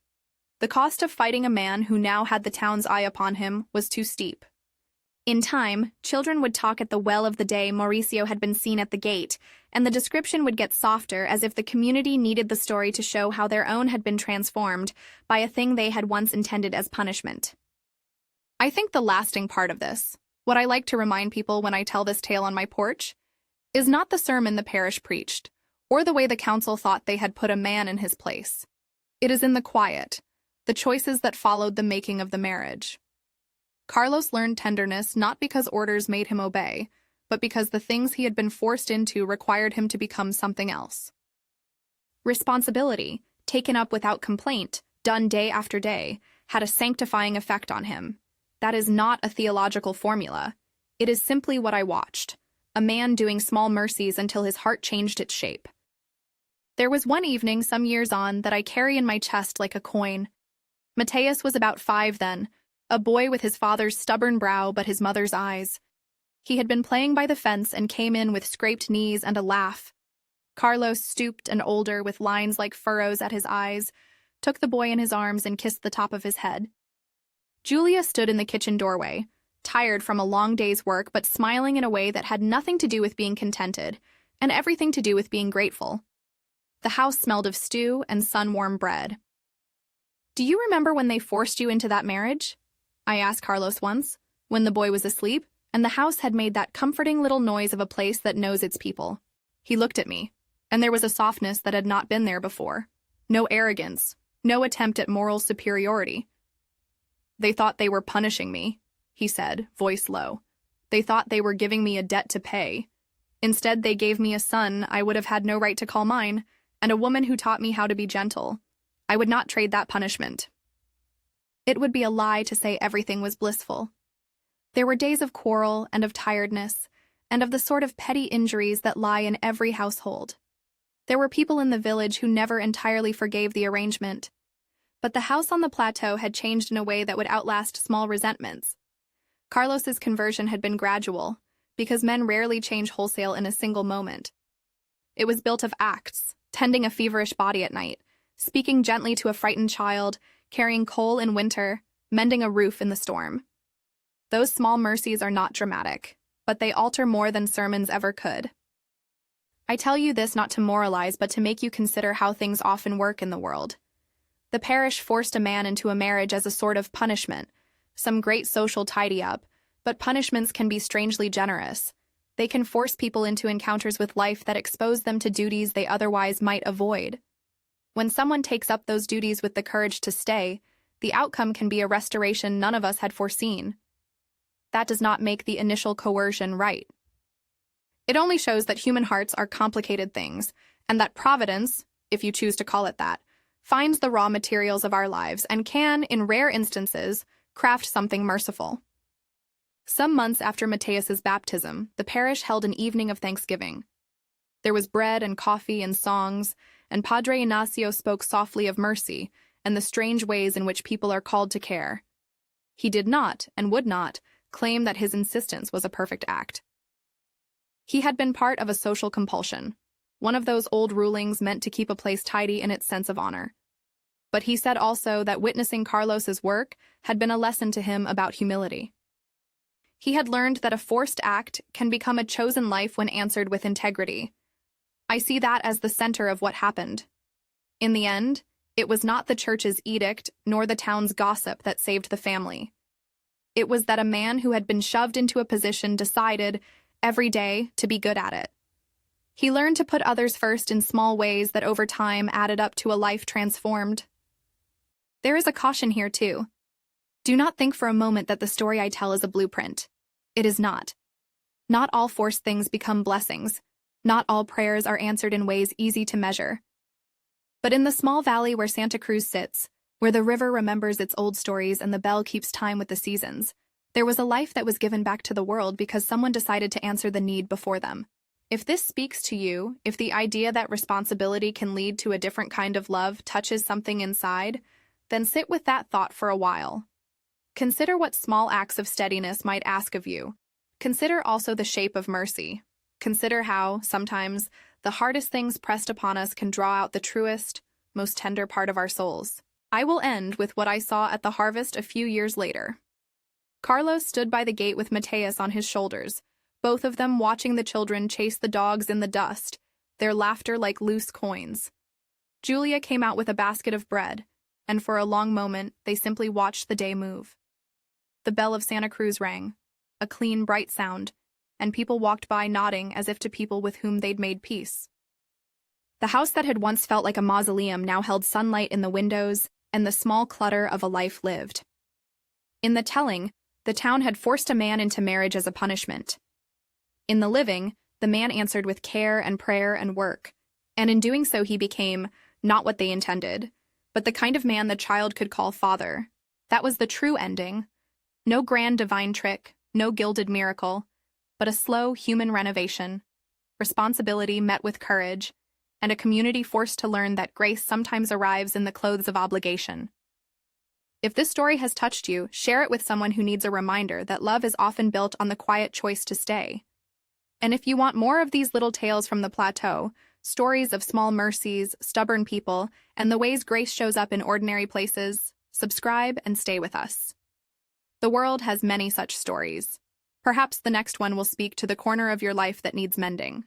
The cost of fighting a man who now had the town's eye upon him was too steep. In time, children would talk at the well of the day Mauricio had been seen at the gate, and the description would get softer as if the community needed the story to show how their own had been transformed by a thing they had once intended as punishment. I think the lasting part of this, what I like to remind people when I tell this tale on my porch, is not the sermon the parish preached, or the way the council thought they had put a man in his place. It is in the quiet, the choices that followed the making of the marriage. Carlos learned tenderness not because orders made him obey, but because the things he had been forced into required him to become something else. Responsibility, taken up without complaint, done day after day, had a sanctifying effect on him. That is not a theological formula. It is simply what I watched, a man doing small mercies until his heart changed its shape. There was one evening some years on that I carry in my chest like a coin. Mateus was about 5 then, a boy with his father's stubborn brow but his mother's eyes. He had been playing by the fence and came in with scraped knees and a laugh. Carlos, stooped and older with lines like furrows at his eyes, took the boy in his arms and kissed the top of his head. Julia stood in the kitchen doorway, tired from a long day's work but smiling in a way that had nothing to do with being contented and everything to do with being grateful. The house smelled of stew and sun-warm bread. "Do you remember when they forced you into that marriage?" I asked Carlos once, when the boy was asleep, and the house had made that comforting little noise of a place that knows its people. He looked at me, and there was a softness that had not been there before. No arrogance, no attempt at moral superiority. "They thought they were punishing me," he said, voice low. "They thought they were giving me a debt to pay. Instead, they gave me a son I would have had no right to call mine, and a woman who taught me how to be gentle. I would not trade that punishment. It would be a lie to say everything was blissful. There were days of quarrel and of tiredness, and of the sort of petty injuries that lie in every household. There were people in the village who never entirely forgave the arrangement, but the house on the plateau had changed in a way that would outlast small resentments. Carlos's conversion had been gradual, because men rarely change wholesale in a single moment. It was built of acts, tending a feverish body at night, speaking gently to a frightened child, carrying coal in winter, mending a roof in the storm. Those small mercies are not dramatic, but they alter more than sermons ever could. I tell you this not to moralize, but to make you consider how things often work in the world. The parish forced a man into a marriage as a sort of punishment, some great social tidy-up, but punishments can be strangely generous. They can force people into encounters with life that expose them to duties they otherwise might avoid. When someone takes up those duties with the courage to stay, the outcome can be a restoration none of us had foreseen. That does not make the initial coercion right. It only shows that human hearts are complicated things, and that Providence, if you choose to call it that, finds the raw materials of our lives and can, in rare instances, craft something merciful. Some months after Mateus's baptism, the parish held an evening of Thanksgiving. There was bread and coffee and songs, and Padre Ignacio spoke softly of mercy and the strange ways in which people are called to care. He did not, and would not, claim that his insistence was a perfect act. He had been part of a social compulsion, one of those old rulings meant to keep a place tidy in its sense of honor. But he said also that witnessing Carlos's work had been a lesson to him about humility. He had learned that a forced act can become a chosen life when answered with integrity. I see that as the center of what happened. In the end, it was not the church's edict nor the town's gossip that saved the family. It was that a man who had been shoved into a position decided, every day, to be good at it. He learned to put others first in small ways that over time added up to a life transformed. There is a caution here, too. Do not think for a moment that the story I tell is a blueprint. It is not. Not all forced things become blessings. Not all prayers are answered in ways easy to measure. But in the small valley where Santa Cruz sits, where the river remembers its old stories and the bell keeps time with the seasons, there was a life that was given back to the world because someone decided to answer the need before them. If this speaks to you, if the idea that responsibility can lead to a different kind of love touches something inside, then sit with that thought for a while. Consider what small acts of steadiness might ask of you. Consider also the shape of mercy. Consider how, sometimes, the hardest things pressed upon us can draw out the truest, most tender part of our souls. I will end with what I saw at the harvest a few years later. Carlos stood by the gate with Mateus on his shoulders, both of them watching the children chase the dogs in the dust, their laughter like loose coins. Julia came out with a basket of bread, and for a long moment they simply watched the day move. The bell of Santa Cruz rang, a clean, bright sound, and people walked by nodding as if to people with whom they'd made peace. The house that had once felt like a mausoleum now held sunlight in the windows and the small clutter of a life lived. In the telling, the town had forced a man into marriage as a punishment. In the living, the man answered with care and prayer and work, and in doing so he became not what they intended, but the kind of man the child could call father. That was the true ending. No grand divine trick, no gilded miracle, but a slow human renovation, responsibility met with courage, and a community forced to learn that grace sometimes arrives in the clothes of obligation. If this story has touched you, share it with someone who needs a reminder that love is often built on the quiet choice to stay. And if you want more of these little tales from the plateau, stories of small mercies, stubborn people, and the ways grace shows up in ordinary places, subscribe and stay with us. The world has many such stories. Perhaps the next one will speak to the corner of your life that needs mending.